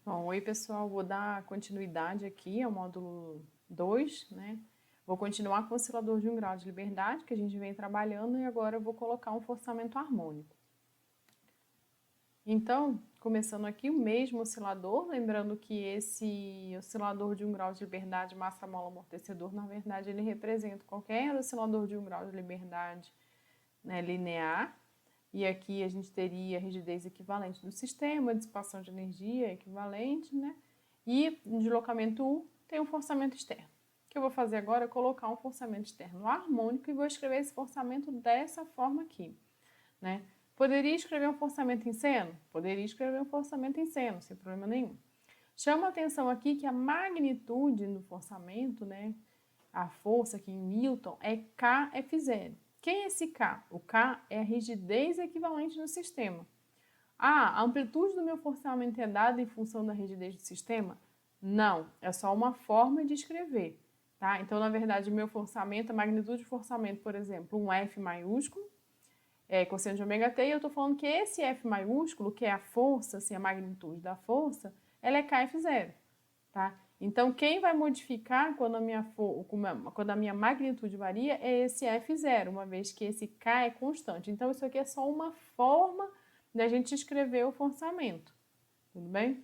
Bom, oi pessoal, vou dar continuidade aqui ao módulo 2, né? Vou continuar com o oscilador de 1 grau de liberdade, que a gente vem trabalhando, e agora eu vou colocar um forçamento harmônico. Então, começando aqui, o mesmo oscilador, lembrando que esse oscilador de 1 grau de liberdade, massa, mola, amortecedor, na verdade, ele representa qualquer oscilador de 1 grau de liberdade, né, linear. E aqui a gente teria a rigidez equivalente do sistema, dissipação de energia equivalente, né? E no deslocamento U tem um forçamento externo. O que eu vou fazer agora é colocar um forçamento externo harmônico e vou escrever esse forçamento dessa forma aqui, né? Poderia escrever um forçamento em seno? Poderia escrever um forçamento em seno, sem problema nenhum. Chama a atenção aqui que a magnitude do forçamento, né? A força aqui em Newton é Kf0. Quem é esse K? O K é a rigidez equivalente no sistema. A amplitude do meu forçamento é dada em função da rigidez do sistema? Não, é só uma forma de escrever. Tá? Então, na verdade, meu forçamento, a magnitude de forçamento, por exemplo, um F maiúsculo, é cosseno de ômega t, e eu estou falando que esse F maiúsculo, que é a força, assim, a magnitude da força, ela é Kf0. Tá? Então, quem vai modificar quando a minha magnitude varia é esse F0, uma vez que esse K é constante. Então, isso aqui é só uma forma da gente escrever o forçamento. Tudo bem?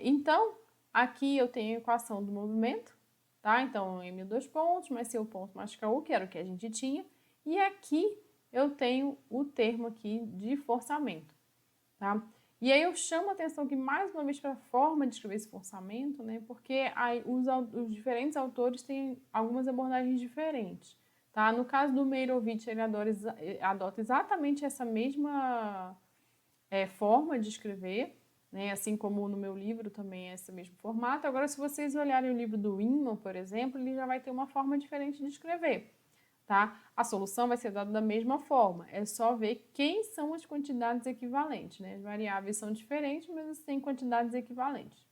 Então, aqui eu tenho a equação do movimento, tá? Então, M dois pontos, mais C ponto mais KU, que era o que a gente tinha. E aqui eu tenho o termo aqui de forçamento, tá? E aí eu chamo a atenção aqui mais uma vez para a forma de escrever esse forçamento, né? Porque aí os diferentes autores têm algumas abordagens diferentes, tá? No caso do Meirovitch, ele adota exatamente essa mesma forma de escrever, né? Assim como no meu livro também é esse mesmo formato. Agora, se vocês olharem o livro do Inman, por exemplo, ele já vai ter uma forma diferente de escrever. Tá? A solução vai ser dada da mesma forma, é só ver quem são as quantidades equivalentes, né? As variáveis são diferentes, mas têm quantidades equivalentes.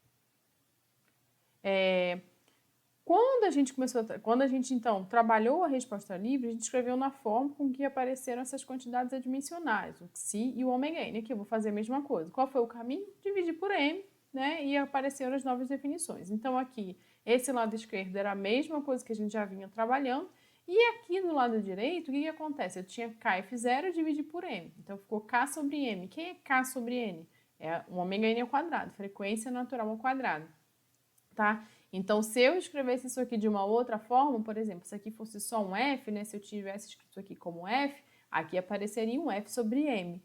Quando a gente então trabalhou a resposta livre, a gente escreveu na forma com que apareceram essas quantidades adimensionais, o Xi e o ômega n. Aqui eu vou fazer a mesma coisa. Qual foi o caminho? Dividir por m, né? E apareceram as novas definições. Então aqui, esse lado esquerdo era a mesma coisa que a gente já vinha trabalhando. E aqui no lado direito, o que acontece? Eu tinha Kf0 dividir por m. Então ficou K sobre m. Quem é K sobre n? É um ômega n ao quadrado, frequência natural ao quadrado. Tá? Então, se eu escrevesse isso aqui de uma outra forma, por exemplo, se aqui fosse só um F, né? Se eu tivesse escrito aqui como F, aqui apareceria um F sobre M.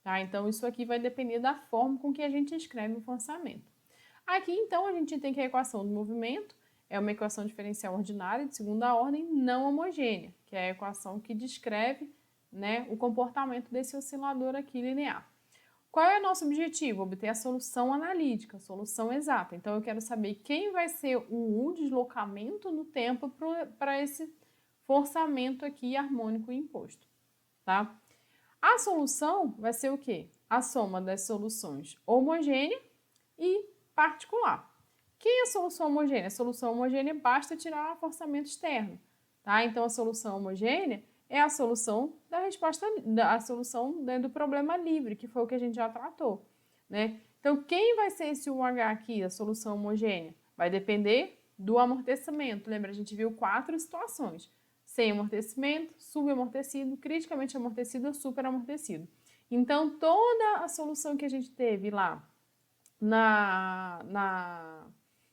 Tá? Então, isso aqui vai depender da forma com que a gente escreve o forçamento. Aqui, então, a gente tem que a equação do movimento é uma equação diferencial ordinária de segunda ordem não homogênea, que é a equação que descreve, né, o comportamento desse oscilador aqui linear. Qual é o nosso objetivo? Obter a solução analítica, a solução exata. Então, eu quero saber quem vai ser o deslocamento no tempo para esse forçamento aqui harmônico imposto, tá? A solução vai ser o quê? A soma das soluções homogênea e particular. Quem é a solução homogênea? A solução homogênea basta tirar o forçamento externo, tá? Então, a solução homogênea é a solução da resposta, a solução do problema livre, que foi o que a gente já tratou, né? Então, quem vai ser esse UH aqui, a solução homogênea? Vai depender do amortecimento. Lembra, a gente viu 4 situações: sem amortecimento, subamortecido, criticamente amortecido ou superamortecido. Então, toda a solução que a gente teve lá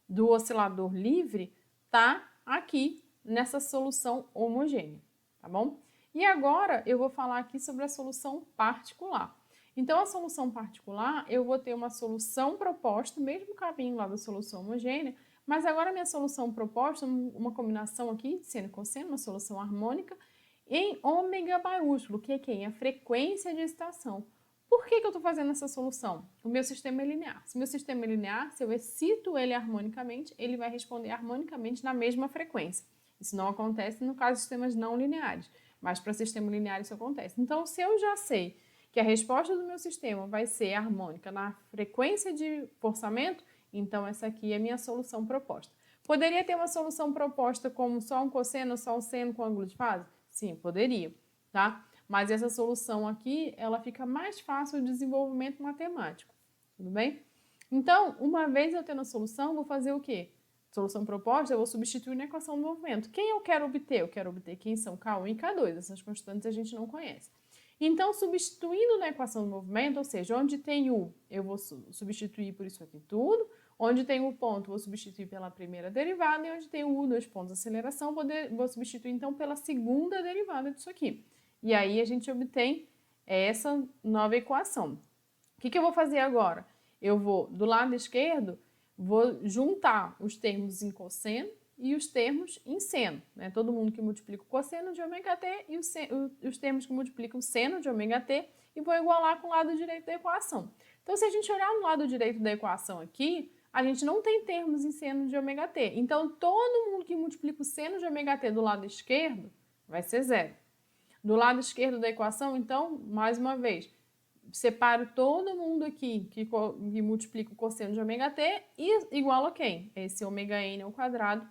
do oscilador livre tá aqui nessa solução homogênea, tá bom? E agora eu vou falar aqui sobre a solução particular. Então, a solução particular, eu vou ter uma solução proposta, mesmo caminho lá da solução homogênea, mas agora a minha solução proposta, uma combinação aqui de seno e cosseno, uma solução harmônica, em ômega maiúsculo, que é quem? A frequência de excitação. Por que eu estou fazendo essa solução? O meu sistema é linear. Se o meu sistema é linear, se eu excito ele harmonicamente, ele vai responder harmonicamente na mesma frequência. Isso não acontece no caso de sistemas não lineares, mas para sistema linear isso acontece. Então, se eu já sei que a resposta do meu sistema vai ser harmônica na frequência de forçamento, então essa aqui é a minha solução proposta. Poderia ter uma solução proposta como só um cosseno, só um seno com ângulo de fase? Sim, poderia, tá? Mas essa solução aqui, ela fica mais fácil o desenvolvimento matemático, tudo bem? Então, uma vez eu tendo a solução, vou fazer o quê? Solução proposta, eu vou substituir na equação do movimento. Quem eu quero obter? Eu quero obter quem são K1 e K2, essas constantes a gente não conhece. Então, substituindo na equação do movimento, ou seja, onde tem U, eu vou substituir por isso aqui tudo, onde tem o ponto, vou substituir pela primeira derivada, e onde tem o U, 2 pontos, aceleração, vou substituir então pela segunda derivada disso aqui. E aí a gente obtém essa nova equação. O que eu vou fazer agora? Eu vou, do lado esquerdo, vou juntar os termos em cosseno e os termos em seno, né? Todo mundo que multiplica o cosseno de ômega t e os termos que multiplicam o seno de ômega t e vou igualar com o lado direito da equação. Então, se a gente olhar no lado direito da equação aqui, a gente não tem termos em seno de ômega t. Então, todo mundo que multiplica o seno de ômega t do lado esquerdo vai ser zero. Do lado esquerdo da equação, então, mais uma vez, separo todo mundo aqui que multiplica o cosseno de ômega t e igualo a quem? Esse ômega n ao quadrado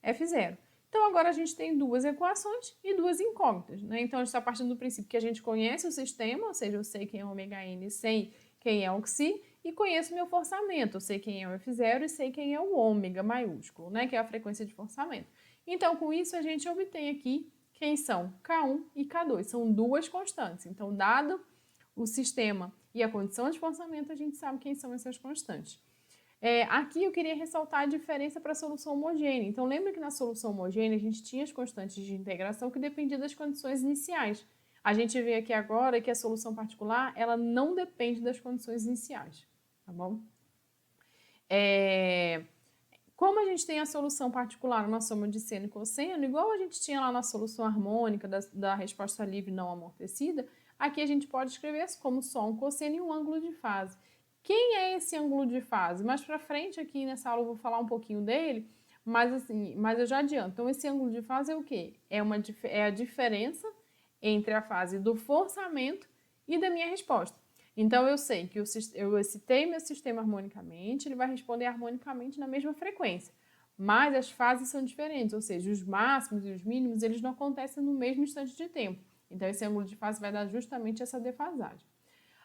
F0. Então, agora a gente tem duas equações e duas incógnitas, né? Então, a gente está partindo do princípio que a gente conhece o sistema, ou seja, eu sei quem é o ômega n, sei quem é o xi, e conheço o meu forçamento, eu sei quem é o F0 e sei quem é o ômega maiúsculo, né? Que é a frequência de forçamento. Então, com isso, a gente obtém aqui quem são K1 e K2. São duas constantes. Então, dado o sistema e a condição de forçamento, a gente sabe quem são essas constantes. Aqui eu queria ressaltar a diferença para a solução homogênea. Então, lembra que na solução homogênea a gente tinha as constantes de integração que dependiam das condições iniciais. A gente vê aqui agora que a solução particular, ela não depende das condições iniciais, tá bom? Como a gente tem a solução particular numa soma de seno e cosseno, igual a gente tinha lá na solução harmônica da resposta livre não amortecida, aqui a gente pode escrever como só um cosseno e um ângulo de fase. Quem é esse ângulo de fase? Mais pra frente aqui nessa aula eu vou falar um pouquinho dele, mas eu já adianto. Então, esse ângulo de fase é o quê? É a diferença entre a fase do forçamento e da minha resposta. Então, eu sei que eu excitei meu sistema harmonicamente, ele vai responder harmonicamente na mesma frequência. Mas as fases são diferentes, ou seja, os máximos e os mínimos, eles não acontecem no mesmo instante de tempo. Então, esse ângulo de fase vai dar justamente essa defasagem.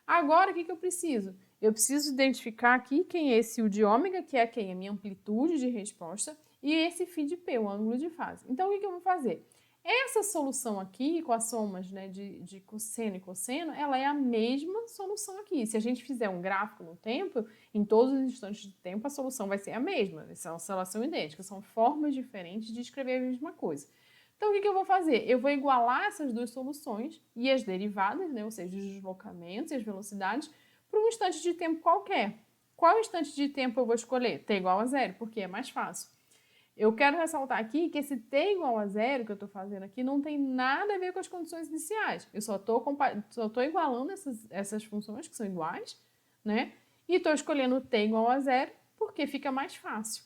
Agora, o que eu preciso? Eu preciso identificar aqui quem é esse U de ômega, que é quem? A minha amplitude de resposta, e esse φ de P, o ângulo de fase. Então, o que eu vou fazer? Essa solução aqui, com as somas, né, de cosseno e cosseno, ela é a mesma solução aqui. Se a gente fizer um gráfico no tempo, em todos os instantes de tempo, a solução vai ser a mesma. Elas são idênticas, são formas diferentes de escrever a mesma coisa. Então, o que eu vou fazer? Eu vou igualar essas duas soluções e as derivadas, né, ou seja, os deslocamentos e as velocidades, para um instante de tempo qualquer. Qual instante de tempo eu vou escolher? T igual a zero, porque é mais fácil. Eu quero ressaltar aqui que esse t igual a zero que eu estou fazendo aqui não tem nada a ver com as condições iniciais. Eu só estou igualando essas funções que são iguais, né? E estou escolhendo t igual a zero porque fica mais fácil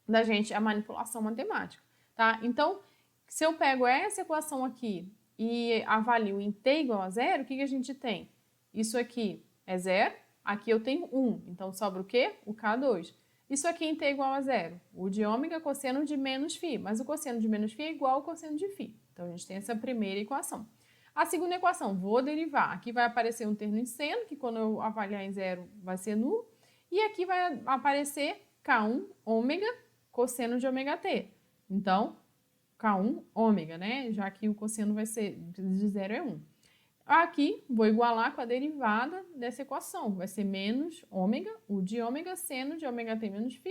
da gente a manipulação matemática, tá? Então, se eu pego essa equação aqui e avalio em t igual a zero, o que a gente tem? Isso aqui é zero, aqui eu tenho 1. Então, sobra o quê? O K2. Isso aqui em t igual a zero. O de ômega cosseno de menos φ, mas o cosseno de menos φ é igual ao cosseno de φ. Então, a gente tem essa primeira equação. A segunda equação, vou derivar. Aqui vai aparecer um termo em seno, que quando eu avaliar em zero vai ser nulo. E aqui vai aparecer K1 ômega cosseno de ômega t. Então, K1 ômega, né? Já que o cosseno vai ser de zero é 1. Aqui, vou igualar com a derivada dessa equação. Vai ser menos ômega, o de ômega, seno de ômega t menos φ.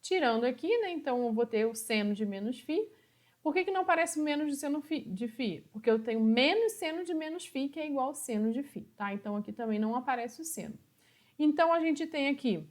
Tirando aqui, né? Então, eu vou ter o seno de menos φ. Por que não aparece menos de seno de φ? Porque eu tenho menos seno de menos φ, que é igual ao seno de φ, tá? Então, aqui também não aparece o seno. Então, a gente tem aqui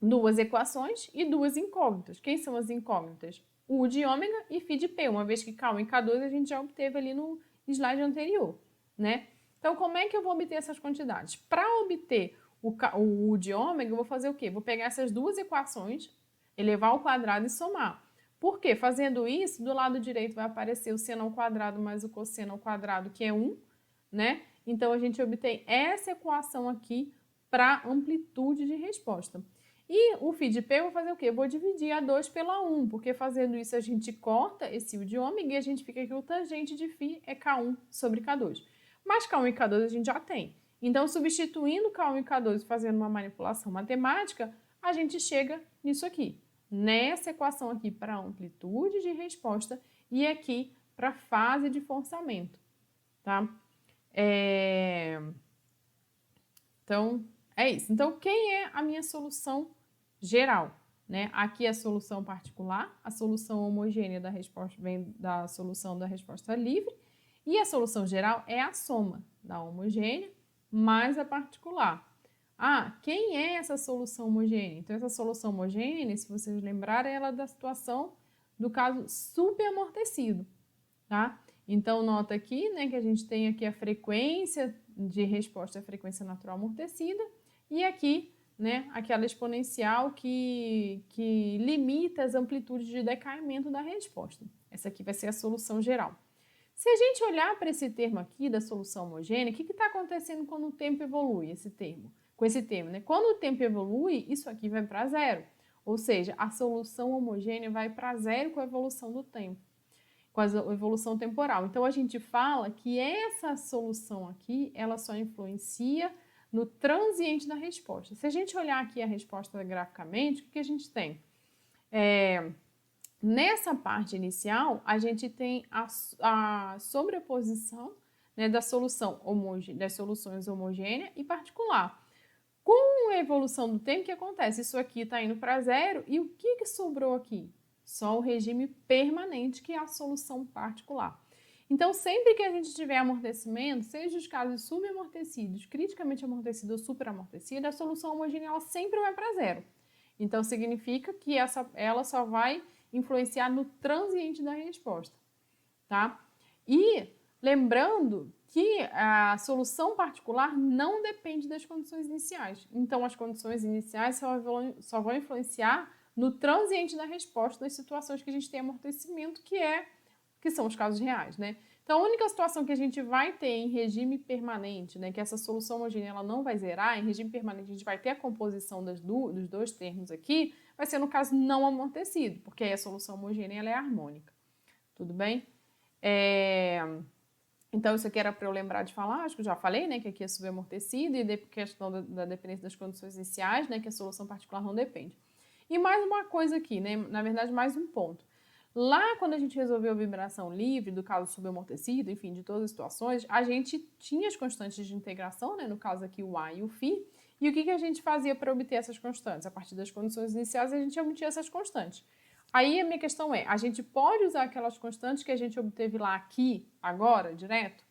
duas equações e duas incógnitas. Quem são as incógnitas? U de ômega e φ de P, uma vez que K1 e K2 a gente já obteve ali no slide anterior, né? Então, como é que eu vou obter essas quantidades? Para obter o U de ômega, eu vou fazer o quê? Vou pegar essas duas equações, elevar ao quadrado e somar. Por quê? Fazendo isso, do lado direito vai aparecer o seno ao quadrado mais o cosseno ao quadrado, que é 1, né? Então, a gente obtém essa equação aqui para amplitude de resposta. E o φ de P eu vou fazer o quê? Eu vou dividir a 2 pela 1, porque fazendo isso a gente corta esse U de ômega e a gente fica que o tangente de φ é K1 sobre K2. Mas K1 e K2 a gente já tem. Então, substituindo K1 e K2 e fazendo uma manipulação matemática, a gente chega nisso aqui, nessa equação aqui para amplitude de resposta e aqui para fase de forçamento, tá? Então, é isso. Então, quem é a minha solução geral? Né? Aqui é a solução particular, a solução homogênea da resposta vem da solução da resposta livre, e a solução geral é a soma da homogênea mais a particular. Ah, quem é essa solução homogênea? Então, essa solução homogênea, se vocês lembrarem, ela é da situação do caso superamortecido, tá? Então, nota aqui, né, que a gente tem aqui a frequência de resposta, a frequência natural amortecida, e aqui, né, aquela exponencial que limita as amplitudes de decaimento da resposta. Essa aqui vai ser a solução geral. Se a gente olhar para esse termo aqui da solução homogênea, o que está acontecendo quando o tempo evolui, com esse termo, né? Quando o tempo evolui, isso aqui vai para zero. Ou seja, a solução homogênea vai para zero com a evolução do tempo, com a evolução temporal. Então, a gente fala que essa solução aqui, ela só influencia no transiente da resposta. Se a gente olhar aqui a resposta graficamente, o que a gente tem? Nessa parte inicial, a gente tem a sobreposição, né, das soluções homogênea e particular. Com a evolução do tempo, o que acontece? Isso aqui está indo para zero e o que sobrou aqui? Só o regime permanente, que é a solução particular. Então, sempre que a gente tiver amortecimento, seja os casos subamortecidos, criticamente amortecido ou superamortecido, a solução homogênea ela sempre vai para zero. Então, significa que ela só vai influenciar no transiente da resposta, tá? E lembrando que a solução particular não depende das condições iniciais. Então, as condições iniciais só vão influenciar no transiente da resposta das situações que a gente tem amortecimento, que são os casos reais, né? Então, a única situação que a gente vai ter em regime permanente, né, que essa solução homogênea ela não vai zerar, em regime permanente a gente vai ter a composição dos dois termos aqui, vai ser no caso não amortecido, porque aí a solução homogênea ela é harmônica. Tudo bem? Então, isso aqui era para eu lembrar de falar, acho que eu já falei, né, que aqui é subamortecido e questão da dependência das condições iniciais, né, que a solução particular não depende. E mais uma coisa aqui, né, na verdade, mais um ponto. Lá, quando a gente resolveu a vibração livre, do caso subamortecido, enfim, de todas as situações, a gente tinha as constantes de integração, né, no caso aqui o A e o φ, e o que a gente fazia para obter essas constantes? A partir das condições iniciais, a gente obtinha essas constantes. Aí a minha questão é, a gente pode usar aquelas constantes que a gente obteve lá aqui, agora, direto?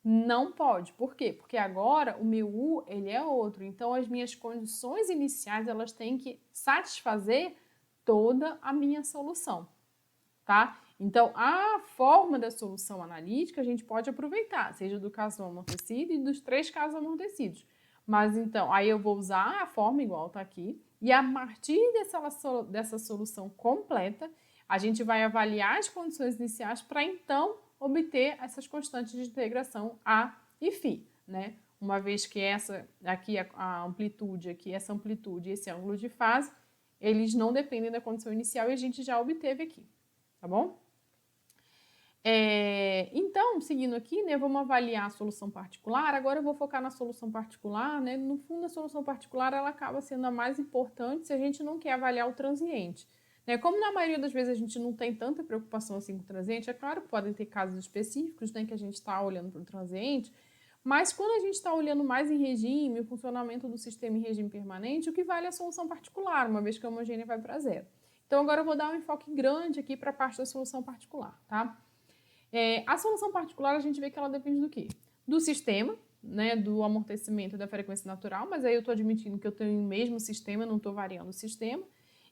Não pode. Por quê? Porque agora o meu U, ele é outro. Então, as minhas condições iniciais, elas têm que satisfazer toda a minha solução, tá? Então, a forma da solução analítica a gente pode aproveitar, seja do caso amortecido e dos 3 casos amortecidos. Mas, então, aí eu vou usar a forma igual tá aqui, e a partir dessa solução completa, a gente vai avaliar as condições iniciais para, então, obter essas constantes de integração A e φ, né? Uma vez que essa aqui, a amplitude aqui, essa amplitude e esse ângulo de fase, eles não dependem da condição inicial e a gente já obteve aqui, tá bom? Então, seguindo aqui, né, vamos avaliar a solução particular. Agora eu vou focar na solução particular, né? No fundo, a solução particular ela acaba sendo a mais importante se a gente não quer avaliar o transiente. Né? Como na maioria das vezes a gente não tem tanta preocupação assim com o transiente, é claro que podem ter casos específicos, né, que a gente está olhando para o transiente, mas quando a gente está olhando mais em regime, o funcionamento do sistema em regime permanente, o que vale é a solução particular, uma vez que a homogênea vai para zero. Então, agora eu vou dar um enfoque grande aqui para a parte da solução particular, tá? A solução particular, a gente vê que ela depende do quê? Do sistema, né, do amortecimento e da frequência natural, mas aí eu estou admitindo que eu tenho o mesmo sistema, não estou variando o sistema,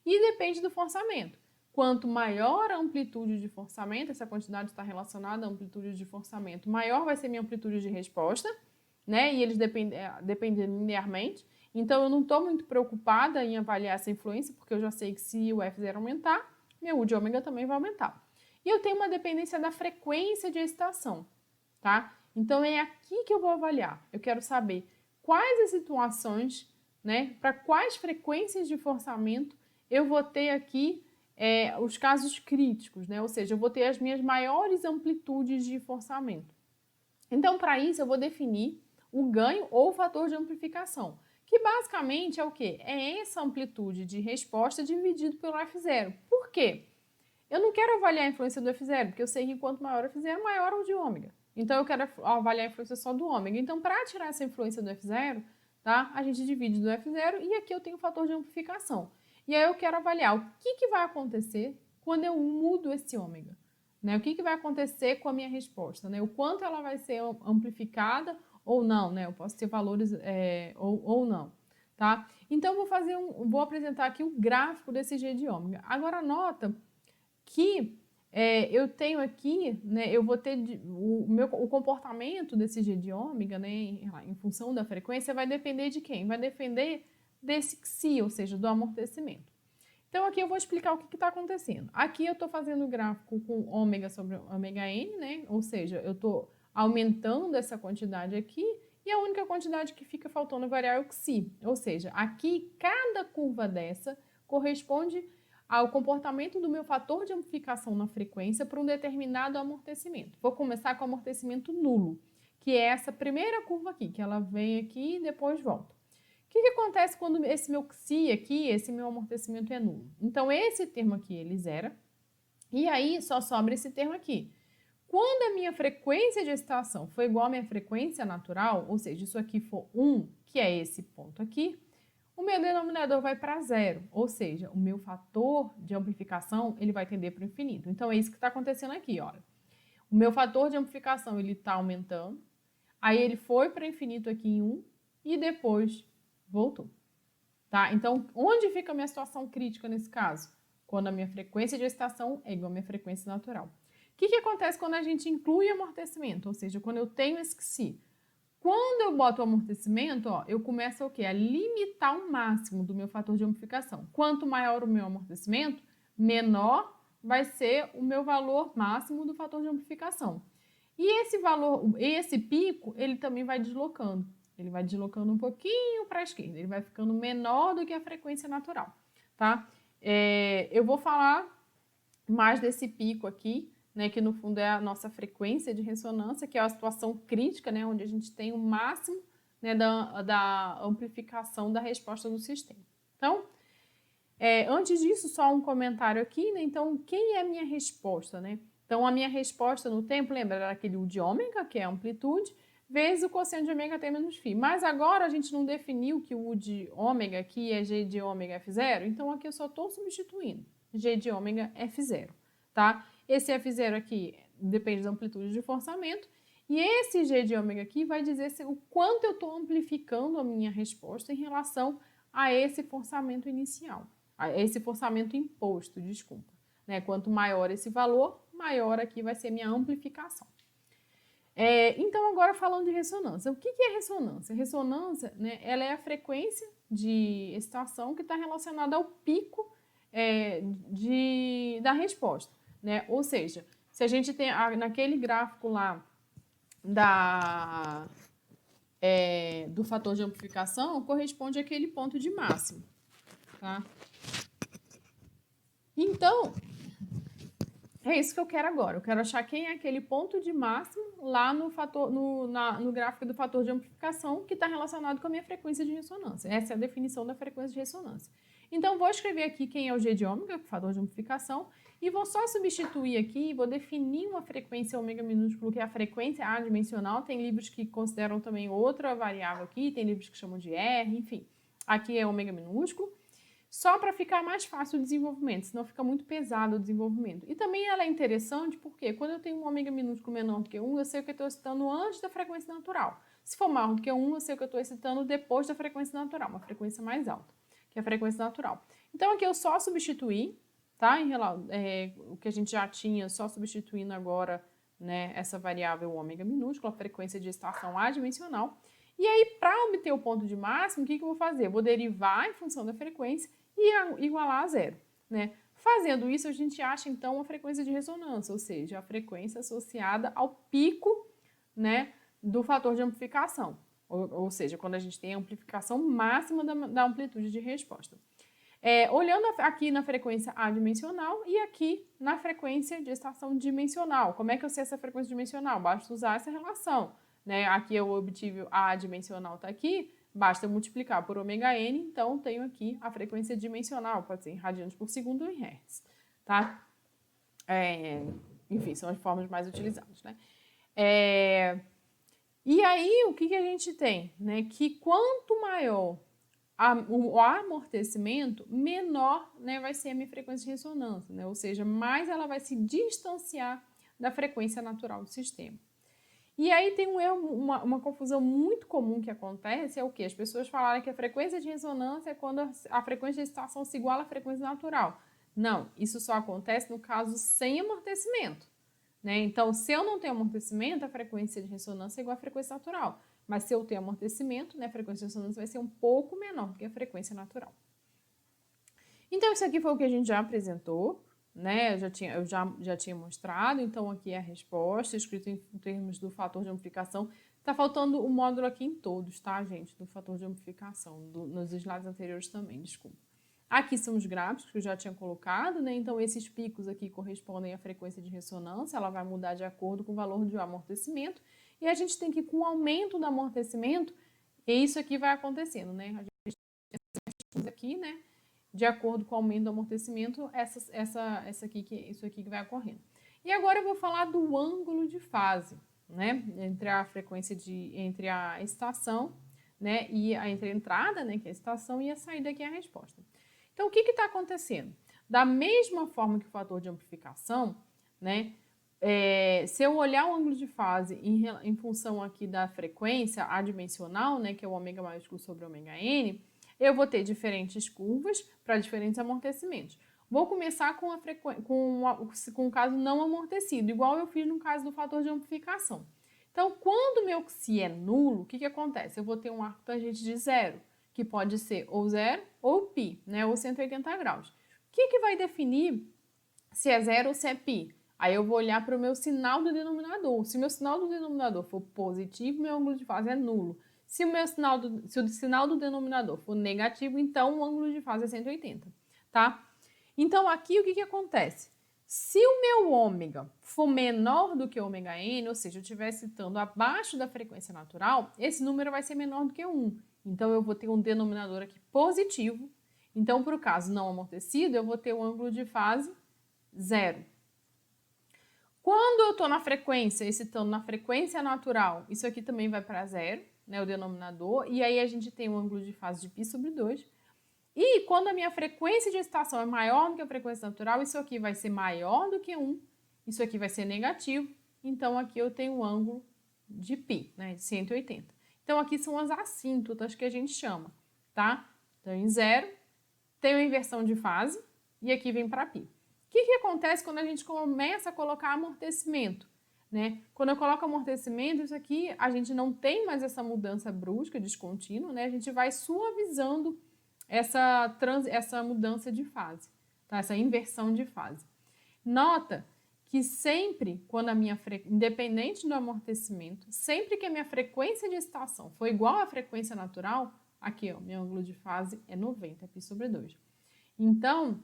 e depende do forçamento. Quanto maior a amplitude de forçamento, essa quantidade está relacionada à amplitude de forçamento, maior vai ser minha amplitude de resposta, né, e eles dependem linearmente, então eu não estou muito preocupada em avaliar essa influência, porque eu já sei que se o F0 aumentar, meu U de ômega também vai aumentar. E eu tenho uma dependência da frequência de excitação, tá? Então, é aqui que eu vou avaliar. Eu quero saber quais as situações, né, para quais frequências de forçamento eu vou ter aqui os casos críticos, né? Ou seja, eu vou ter as minhas maiores amplitudes de forçamento. Então, para isso, eu vou definir o ganho ou o fator de amplificação, que basicamente é o quê? É essa amplitude de resposta dividido pelo F0. Por quê? Eu não quero avaliar a influência do F0, porque eu sei que quanto maior o F0, maior o de ômega. Então, eu quero avaliar a influência só do ômega. Então, para tirar essa influência do F0, tá? A gente divide do F0 e aqui eu tenho o fator de amplificação. E aí eu quero avaliar o que vai acontecer quando eu mudo esse ômega. Né? O que vai acontecer com a minha resposta? Né? O quanto ela vai ser amplificada ou não, né? Eu posso ter valores ou não, tá? Então, vou apresentar aqui o gráfico desse G de ômega. Agora, nota que eu tenho aqui, né, eu vou ter o comportamento desse G de ômega, né, em função da frequência, vai depender de quem? Vai depender desse Xi, ou seja, do amortecimento. Então, aqui eu vou explicar o que está acontecendo. Aqui eu estou fazendo o gráfico com ômega sobre ômega n, né, ou seja, eu estou aumentando essa quantidade aqui, e a única quantidade que fica faltando variar é o Xi. Ou seja, aqui cada curva dessa corresponde ao comportamento do meu fator de amplificação na frequência para um determinado amortecimento. Vou começar com o amortecimento nulo, que é essa primeira curva aqui, que ela vem aqui e depois volta. O que acontece quando esse meu Xi aqui, esse meu amortecimento é nulo? Então, esse termo aqui, ele zera, e aí só sobra esse termo aqui. Quando a minha frequência de excitação for igual à minha frequência natural, ou seja, isso aqui for 1, que é esse ponto aqui, o meu denominador vai para zero, ou seja, o meu fator de amplificação ele vai tender para o infinito. Então, é isso que está acontecendo aqui, olha. O meu fator de amplificação ele está aumentando, aí ele foi para infinito aqui em 1 e depois voltou. Tá? Então, onde fica a minha situação crítica nesse caso? Quando a minha frequência de excitação é igual à minha frequência natural. O que acontece quando a gente inclui amortecimento? Ou seja, quando eu tenho esse Xi. Quando eu boto o amortecimento, ó, eu começo a limitar o máximo do meu fator de amplificação. Quanto maior o meu amortecimento, menor vai ser o meu valor máximo do fator de amplificação. E esse pico, ele também vai deslocando. Ele vai deslocando um pouquinho para a esquerda. Ele vai ficando menor do que a frequência natural, tá? Eu vou falar mais desse pico aqui, né, que no fundo é a nossa frequência de ressonância, que é a situação crítica, né, onde a gente tem o máximo, né, da amplificação da resposta do sistema. Então, antes disso, só um comentário aqui, né, então, quem é a minha resposta, né? Então, a minha resposta no tempo, lembra, era aquele U de ômega, que é a amplitude, vezes o cosseno de ômega t menos φ. Mas agora a gente não definiu que o U de ômega aqui é G de ômega F0, então aqui eu só estou substituindo G de ômega F0, tá? Esse F0 aqui depende da amplitude de forçamento, e esse G de ômega aqui vai dizer o quanto eu estou amplificando a minha resposta em relação a esse forçamento inicial, a esse forçamento imposto, desculpa. Né? Quanto maior esse valor, maior aqui vai ser a minha amplificação. Então, agora falando de ressonância. O que é ressonância? Ressonância, né, ela é a frequência de excitação que está relacionada ao pico da resposta. Né? Ou seja, se a gente tem naquele gráfico lá do fator de amplificação, corresponde àquele ponto de máximo. Tá? Então, é isso que eu quero agora. Eu quero achar quem é aquele ponto de máximo lá no gráfico do fator de amplificação que está relacionado com a minha frequência de ressonância. Essa é a definição da frequência de ressonância. Então, vou escrever aqui quem é o G de ômega, o fator de amplificação, e vou só substituir aqui, vou definir uma frequência ômega minúsculo, que é a frequência adimensional. Tem livros que consideram também outra variável aqui, tem livros que chamam de R, enfim. Aqui é ômega minúsculo. Só para ficar mais fácil o desenvolvimento, senão fica muito pesado o desenvolvimento. E também ela é interessante porque quando eu tenho um ômega minúsculo menor do que 1, eu sei o que eu estou excitando antes da frequência natural. Se for maior do que 1, eu sei o que eu estou excitando depois da frequência natural, uma frequência mais alta, que é a frequência natural. Então aqui eu só substituí, tá? O que a gente já tinha, só substituindo agora, né, essa variável ômega minúscula, a frequência de excitação adimensional. E aí, para obter o ponto de máximo, o que eu vou fazer? Eu vou derivar em função da frequência e igualar a zero, né? Fazendo isso, a gente acha, então, a frequência de ressonância, ou seja, a frequência associada ao pico, né, do fator de amplificação, ou seja, quando a gente tem a amplificação máxima da amplitude de resposta. Olhando aqui na frequência adimensional e aqui na frequência de excitação dimensional. Como é que eu sei essa frequência dimensional? Basta usar essa relação, né? Aqui eu obtive a dimensional está aqui, basta multiplicar por ômega n, então tenho aqui a frequência dimensional, pode ser em radianos por segundo ou em hertz, tá? Enfim, são as formas mais utilizadas, né? E aí, o que a gente tem? Né? Que quanto maior o amortecimento, menor, né, vai ser a minha frequência de ressonância, né? Ou seja, mais ela vai se distanciar da frequência natural do sistema. E aí tem uma confusão muito comum que acontece, é o quê? As pessoas falarem que a frequência de ressonância é quando a frequência de excitação se iguala à frequência natural. Não, isso só acontece no caso sem amortecimento, né? Então, se eu não tenho amortecimento, a frequência de ressonância é igual à frequência natural. Mas se eu tenho amortecimento, né, a frequência de ressonância vai ser um pouco menor do que a frequência natural. Então, isso aqui foi o que a gente já apresentou, né? Eu já tinha mostrado, então aqui é a resposta, escrito em termos do fator de amplificação. Tá faltando o módulo aqui em todos, tá, gente? Do fator de amplificação, nos slides anteriores também, desculpa. Aqui são os gráficos que eu já tinha colocado, né? Então, esses picos aqui correspondem à frequência de ressonância, ela vai mudar de acordo com o valor de amortecimento. E a gente tem que, com o aumento do amortecimento, isso aqui vai acontecendo, né? A gente tem aqui, né? De acordo com o aumento do amortecimento, isso aqui que vai ocorrendo. E agora eu vou falar do ângulo de fase, né? Entre a frequência entre a estação, né? E entre a entrada, né? Que é a estação, e a saída, que é a resposta. Então, o que está acontecendo? Da mesma forma que o fator de amplificação, né? Se eu olhar o ângulo de fase em função aqui da frequência adimensional, né? Que é o ômega maiúsculo sobre ômega n, eu vou ter diferentes curvas para diferentes amortecimentos. Vou começar com o caso não amortecido, igual eu fiz no caso do fator de amplificação. Então, quando o meu Xi é nulo, o que acontece? Eu vou ter um arco tangente de zero, que pode ser ou zero ou π, né? Ou 180 graus. O que vai definir se é zero ou se é π? Aí eu vou olhar para o meu sinal do denominador. Se o meu sinal do denominador for positivo, meu ângulo de fase é nulo. Se o sinal do denominador for negativo, então o ângulo de fase é 180, tá? Então, aqui o que acontece? Se o meu ômega for menor do que o ômega n, ou seja, eu estiver excitando abaixo da frequência natural, esse número vai ser menor do que 1. Então, eu vou ter um denominador aqui positivo. Então, para o caso não amortecido, eu vou ter o ângulo de fase 0. Quando eu estou na frequência, excitando na frequência natural, isso aqui também vai para 0, né, o denominador, e aí a gente tem um ângulo de fase de π sobre 2. E quando a minha frequência de excitação é maior do que a frequência natural, isso aqui vai ser maior do que 1, isso aqui vai ser negativo, então aqui eu tenho um ângulo de π, né, de 180. Então aqui são as assíntotas que a gente chama, tá? Então em 0, tem a inversão de fase, e aqui vem para π. O que acontece quando a gente começa a colocar amortecimento? Né? Quando eu coloco amortecimento, isso aqui, a gente não tem mais essa mudança brusca, descontínua, né? A gente vai suavizando essa mudança de fase, tá? Essa inversão de fase. Nota que sempre, quando independente do amortecimento, sempre que a minha frequência de excitação for igual à frequência natural, aqui, ó, meu ângulo de fase é 90, π sobre 2. Então,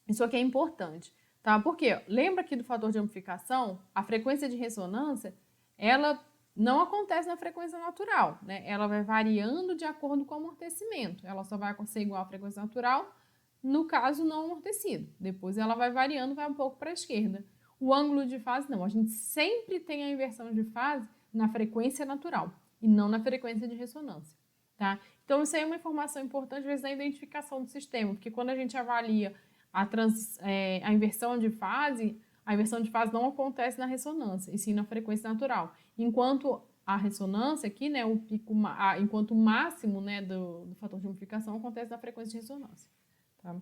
isso aqui é importante, tá? Porque lembra aqui do fator de amplificação? A frequência de ressonância, ela não acontece na frequência natural, né? Ela vai variando de acordo com o amortecimento. Ela só vai ser igual à frequência natural no caso não amortecido. Depois ela vai variando, vai um pouco para a esquerda. O ângulo de fase não. A gente sempre tem a inversão de fase na frequência natural e não na frequência de ressonância, tá? Então, isso aí é uma informação importante, às vezes, na identificação do sistema, porque quando a gente avalia a inversão de fase não acontece na ressonância, e sim na frequência natural. Enquanto a ressonância aqui, né, enquanto o máximo, né, do fator de amplificação acontece na frequência de ressonância. Tá?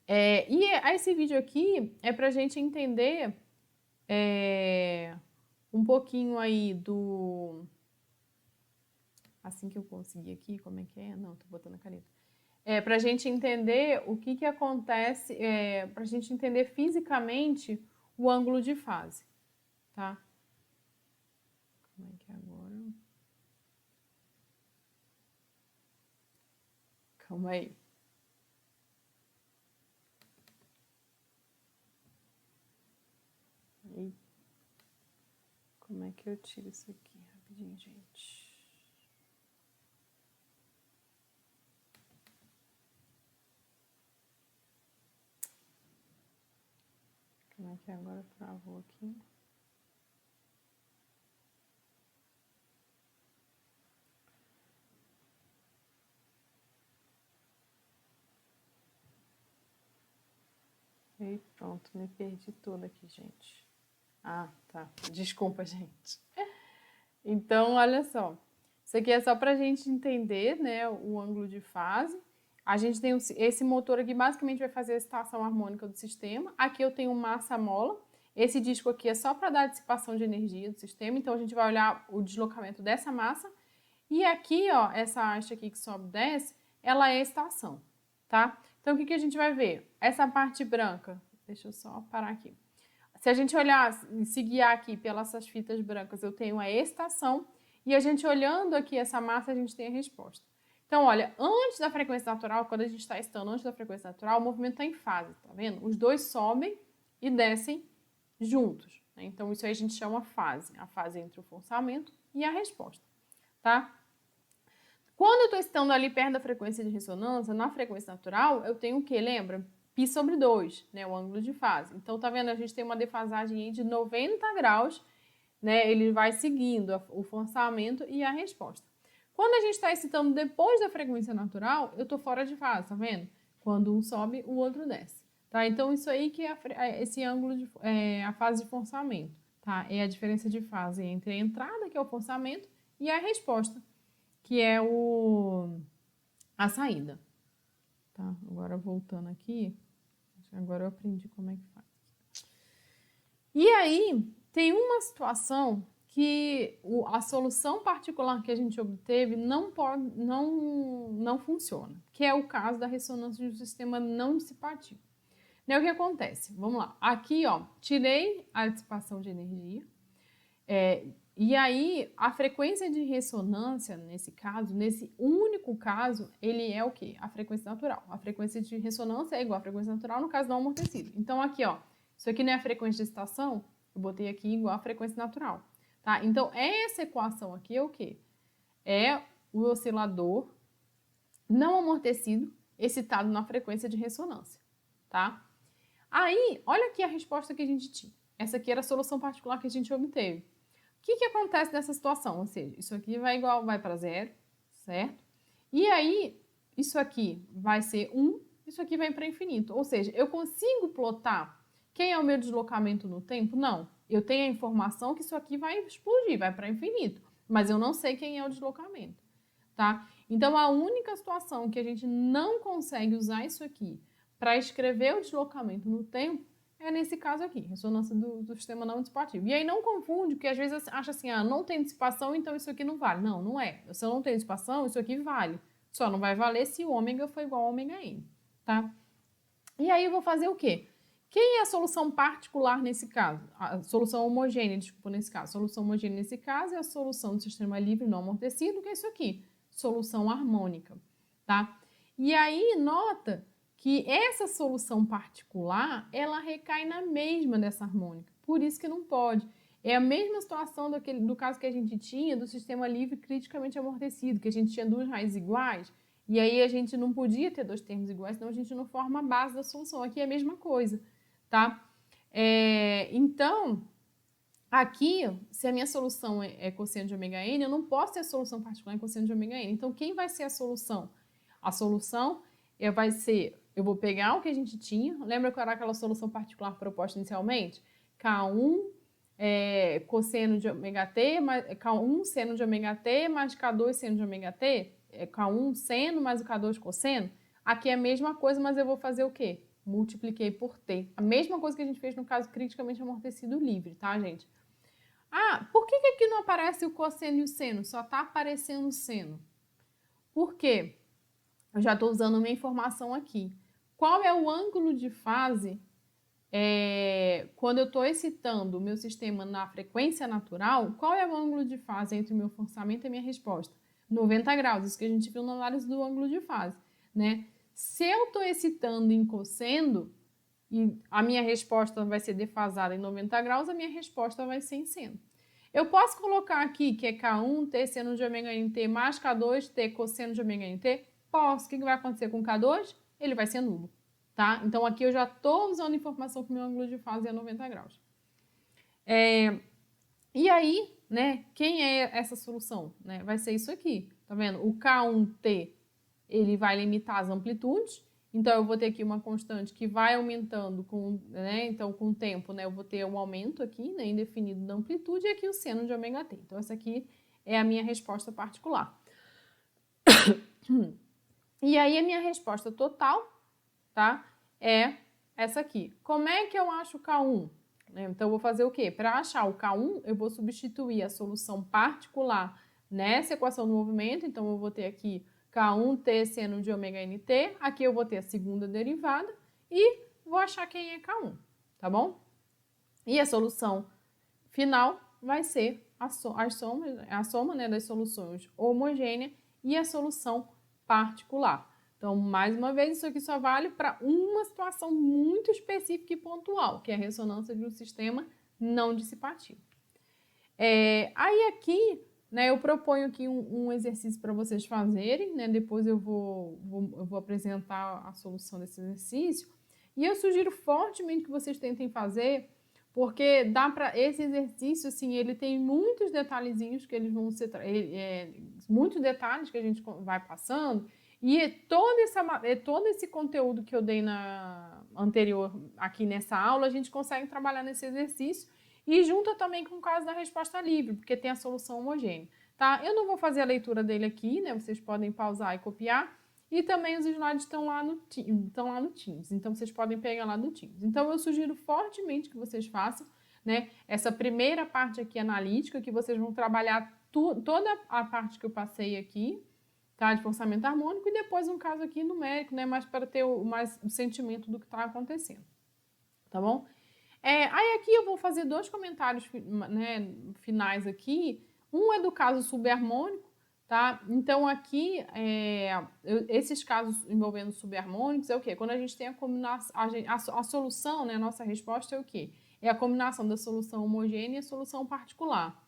Esse vídeo aqui é para a gente entender um pouquinho aí do... Assim que eu conseguir aqui, como é que é? Não, tô botando a caneta. Para a gente entender o que acontece, para a gente entender fisicamente o ângulo de fase, tá? Como é que é agora? Calma aí. Como é que eu tiro isso aqui? Rapidinho, gente. Como é que agora travou aqui? E pronto, me perdi toda aqui, gente. Ah, tá. Desculpa, gente. Então, olha só. Isso aqui é só para a gente entender, né, o ângulo de fase. A gente tem esse motor aqui, basicamente vai fazer a excitação harmônica do sistema. Aqui eu tenho massa-mola. Esse disco aqui é só para dar a dissipação de energia do sistema. Então, a gente vai olhar o deslocamento dessa massa. E aqui, ó, essa haste aqui que sobe e desce, ela é a estação, tá? Então, o que a gente vai ver? Essa parte branca, deixa eu só parar aqui. Se a gente olhar, se guiar aqui pelas fitas brancas, eu tenho a estação, e a gente olhando aqui essa massa, a gente tem a resposta. Então, olha, antes da frequência natural, quando a gente está estando antes da frequência natural, o movimento está em fase, tá vendo? Os dois sobem e descem juntos, né? Então, isso aí a gente chama fase, a fase entre o forçamento e a resposta, tá? Quando eu estou estando ali perto da frequência de ressonância, na frequência natural, eu tenho o quê? Lembra? Π sobre 2, né? O ângulo de fase. Então, tá vendo? A gente tem uma defasagem aí de 90 graus, né? Ele vai seguindo o forçamento e a resposta. Quando a gente está excitando depois da frequência natural, eu estou fora de fase, tá vendo? Quando um sobe, o outro desce, tá? Então, isso aí que é esse ângulo de a fase de forçamento, tá? É a diferença de fase entre a entrada, que é o forçamento, e a resposta, que é a saída. Tá, agora voltando aqui, agora eu aprendi como é que faz. E aí, tem uma situação que a solução particular que a gente obteve não funciona, que é o caso da ressonância de um sistema não dissipativo. Né, o que acontece? Vamos lá. Aqui, ó, tirei a dissipação de energia, e aí, a frequência de ressonância, nesse caso, nesse único caso, ele é o quê? A frequência natural. A frequência de ressonância é igual à frequência natural no caso do amortecido. Então, aqui, ó, isso aqui não é a frequência de excitação, eu botei aqui igual à frequência natural, tá? Então, essa equação aqui é o quê? É o oscilador não amortecido excitado na frequência de ressonância, tá? Aí, olha aqui a resposta que a gente tinha. Essa aqui era a solução particular que a gente obteve. O que acontece nessa situação? Ou seja, isso aqui vai para zero, certo? E aí, isso aqui vai ser 1, isso aqui vai para infinito. Ou seja, eu consigo plotar quem é o meu deslocamento no tempo? Não. Eu tenho a informação que isso aqui vai explodir, vai para infinito. Mas eu não sei quem é o deslocamento, tá? Então, a única situação que a gente não consegue usar isso aqui para escrever o deslocamento no tempo é nesse caso aqui, ressonância do sistema não dissipativo. E aí não confunde, porque às vezes acha assim, não tem dissipação, então isso aqui não vale. Não, não é. Se eu não tenho dissipação, isso aqui vale. Só não vai valer se o ômega for igual a ômega n, tá? E aí eu vou fazer o quê? Quem é a solução particular nesse caso? A solução homogênea, desculpa, nesse caso. A solução homogênea nesse caso é a solução do sistema livre não amortecido, que é isso aqui, solução harmônica, tá? E aí, nota que essa solução particular, ela recai na mesma dessa harmônica. Por isso que não pode. É a mesma situação do caso que a gente tinha do sistema livre criticamente amortecido, que a gente tinha duas raízes iguais, e aí a gente não podia ter dois termos iguais, senão a gente não forma a base da solução. Aqui é a mesma coisa, tá? Então, aqui, se a minha solução é cosseno de ômega n, eu não posso ter a solução particular em cosseno de ômega n. Então, quem vai ser a solução? A solução vai ser... Eu vou pegar o que a gente tinha, lembra qual era aquela solução particular proposta inicialmente? K1 cosseno de ômega t, mais, K1 seno de ômega t mais K2 seno de ômega t, K1 seno mais o K2 cosseno. Aqui é a mesma coisa, mas eu vou fazer o quê? Multipliquei por t. A mesma coisa que a gente fez no caso criticamente amortecido livre, tá, gente? Por que aqui não aparece o cosseno e o seno? Só tá aparecendo o seno. Por quê? Eu já estou usando minha informação aqui. Qual é o ângulo de fase quando eu estou excitando o meu sistema na frequência natural? Qual é o ângulo de fase entre o meu forçamento e a minha resposta? 90 graus, isso que a gente viu na análise do ângulo de fase, né? Se eu estou excitando em cosseno e a minha resposta vai ser defasada em 90 graus, a minha resposta vai ser em seno. Eu posso colocar aqui que é K1 T seno de ômega NT mais K2 T cosseno de ômega NT? Posso. O que vai acontecer com K2? Ele vai ser nulo, tá? Então, aqui eu já estou usando informação que meu ângulo de fase é 90 graus. E aí, né, quem é essa solução? Né? Vai ser isso aqui, tá vendo? O K1T, ele vai limitar as amplitudes, então eu vou ter aqui uma constante que vai aumentando com, né, então com o tempo, né, eu vou ter um aumento aqui, né, indefinido da amplitude, e aqui o seno de ômega t. Então essa aqui é a minha resposta particular. E aí a minha resposta total, tá, é essa aqui. Como é que eu acho o K1? Então, eu vou fazer o quê? Para achar o K1, eu vou substituir a solução particular nessa equação do movimento. Então, eu vou ter aqui K1T seno de ômega NT. Aqui eu vou ter a segunda derivada e vou achar quem é K1, tá bom? E a solução final vai ser a soma, né, das soluções homogênea e a solução particular. Então, mais uma vez, isso aqui só vale para uma situação muito específica e pontual, que é a ressonância de um sistema não dissipativo. Aí aqui, né, eu proponho aqui um exercício para vocês fazerem, né, depois eu vou apresentar a solução desse exercício, e eu sugiro fortemente que vocês tentem fazer, porque dá para esse exercício, assim, ele tem muitos detalhezinhos que eles vão ser, muitos detalhes que a gente vai passando, e todo esse conteúdo que eu dei na anterior aqui nessa aula, a gente consegue trabalhar nesse exercício e junta também com o caso da resposta livre, porque tem a solução homogênea, tá? Eu não vou fazer a leitura dele aqui, né? Vocês podem pausar e copiar. E também os slides estão lá no Teams, então vocês podem pegar lá do Teams. Então eu sugiro fortemente que vocês façam, né, essa primeira parte aqui analítica, que vocês vão trabalhar toda a parte que eu passei aqui, tá, de forçamento harmônico, e depois um caso aqui numérico, né, mais para ter mais o sentimento do que está acontecendo, tá bom? Aí aqui eu vou fazer dois comentários, né, finais aqui. Um é do caso subharmônico, tá? Então aqui, esses casos envolvendo subharmônicos é o quê? Quando a gente tem a combinação, a solução, né, a nossa resposta é o quê? É a combinação da solução homogênea e a solução particular.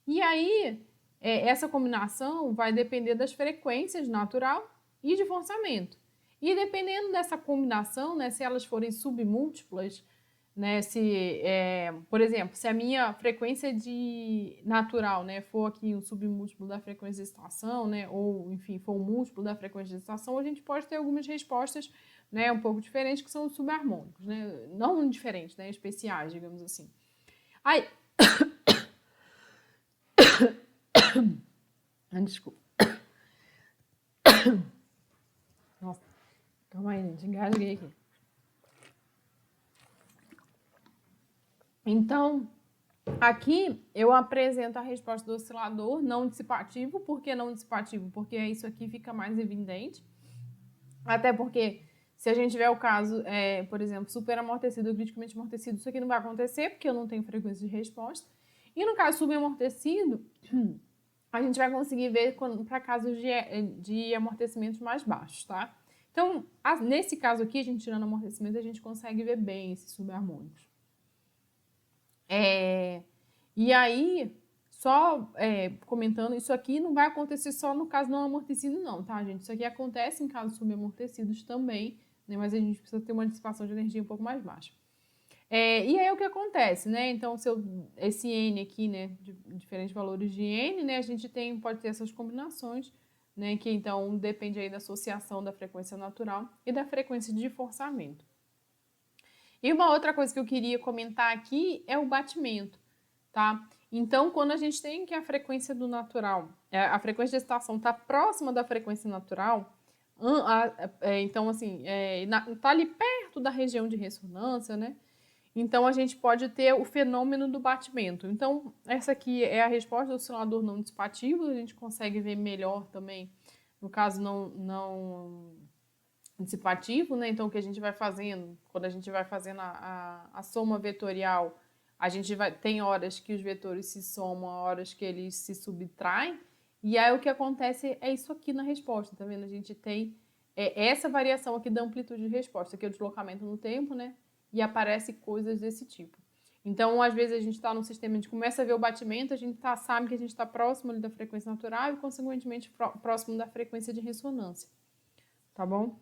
E aí, essa combinação vai depender das frequências natural e de forçamento. E dependendo dessa combinação, né, se elas forem submúltiplas, né, por exemplo, se a minha frequência de natural, né, for aqui um submúltiplo da frequência de excitação, né, ou, enfim, for um múltiplo da frequência de excitação, a gente pode ter algumas respostas, né, um pouco diferentes, que são os subharmônicos, né, não diferentes, né, especiais, digamos assim. Aí... Desculpa. Nossa, calma aí, gente, engasguei aqui. Então, aqui eu apresento a resposta do oscilador não dissipativo. Por que não dissipativo? Porque isso aqui fica mais evidente. Até porque, se a gente tiver o caso, por exemplo, superamortecido ou criticamente amortecido, isso aqui não vai acontecer, porque eu não tenho frequência de resposta. E no caso subamortecido, a gente vai conseguir ver para casos de amortecimentos mais baixos, tá? Então, nesse caso aqui, a gente tirando amortecimento, a gente consegue ver bem esses subharmônicos. E aí, só comentando, isso aqui não vai acontecer só no caso não amortecido não, tá, gente? Isso aqui acontece em casos subamortecidos também, né? Mas a gente precisa ter uma dissipação de energia um pouco mais baixa. E aí o que acontece, né? Então, esse N aqui, né, de diferentes valores de N, né, a gente pode ter essas combinações, né, que então depende aí da associação da frequência natural e da frequência de forçamento. E uma outra coisa que eu queria comentar aqui é o batimento, tá? Então, quando a gente tem que a frequência do natural, a frequência de excitação está próxima da frequência natural, então, assim, tá ali perto da região de ressonância, né? Então, a gente pode ter o fenômeno do batimento. Então, essa aqui é a resposta do oscilador não dissipativo, a gente consegue ver melhor também, no caso não dissipativo, né? Então, o que a gente vai fazendo, quando a gente vai fazendo a soma vetorial, a gente tem horas que os vetores se somam, horas que eles se subtraem, e aí o que acontece é isso aqui na resposta, tá vendo? A gente tem essa variação aqui da amplitude de resposta, que é o deslocamento no tempo, né? E aparece coisas desse tipo. Então, às vezes, a gente está no sistema, a gente começa a ver o batimento, a gente sabe que a gente está próximo ali da frequência natural e, consequentemente, próximo da frequência de ressonância. Tá bom?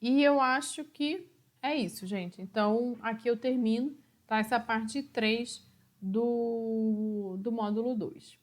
E eu acho que é isso, gente. Então, aqui eu termino, tá? Essa parte 3 do módulo 2.